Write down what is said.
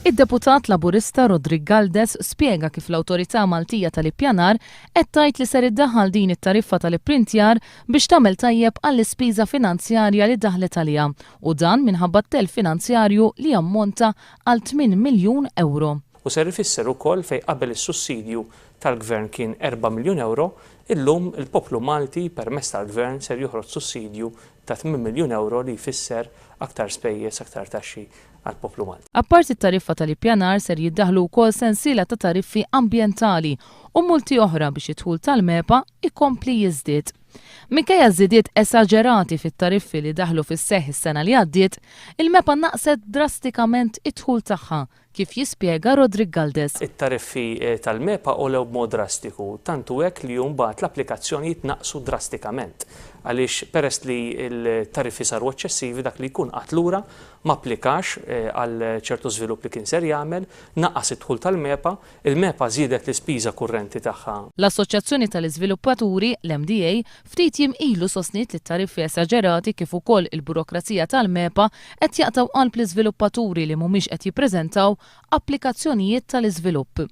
Id-deputat Laburista Rodrigue Galdes spjega kif l-Awtorità Maltija tal-Ippjanar qed tgħid li ser iddaħħal din it-tariffa tal-ipprintjar biex tagħmel tajjeb għall-ispiża finanzjarja li daħlet għaliha u dan minħabba t-telf finanzjarju li ammonta għal 8 miljun euro. U ser ifisser ukoll fejn qabel is-sussidju tal-Gvern kien 4 miljun euro, illum il-poplu Malti permezz tal-Gvern ser joħroġ sussidju ta' 8 miljun euro li jfisser aktar spejjeż, aktar taxxi għall-poplu Malti. Apparti t-tariffa tal-ippjanar ser jiddaħlu wkoll sensiela ta' tariffi ambjentali u multi oħra biex id-dħul tal-MEPA ikompli jiżdied. Minkejja żidiet esaġerati fit-tariffi li daħlu fis-seħħ is-sena li għaddiet, il-MEPA naqset drastikament id-dħul tagħha kif jispjega Rodrigue Galdes. It-tariffi tal-MEPA għolew b'mod drastiku, tantu hekk li mbagħad l-applikazzjonijiet naqsu drastikament. Għaliex peress li l-tariffi saru eċċessivi dak li jkun qatt lura ma applikax għal ċertu żvilupp li kien ser jagħmel, naqqas id-dħul tal-MEPA, il-MEPA żiedet l-ispiża kurrenti tagħha. L-Assoċjazzjoni tal-Iżviluppaturi, l-MDA, ftit jiem ilu sostniet li t-tariffi esaġerati kif ukoll il-burokrazija tal-MEPA qed jaqtaw qalb l-iżviluppaturi li mhumiex qed jippreżentaw applikazzjonijiet tal-iżvilupp.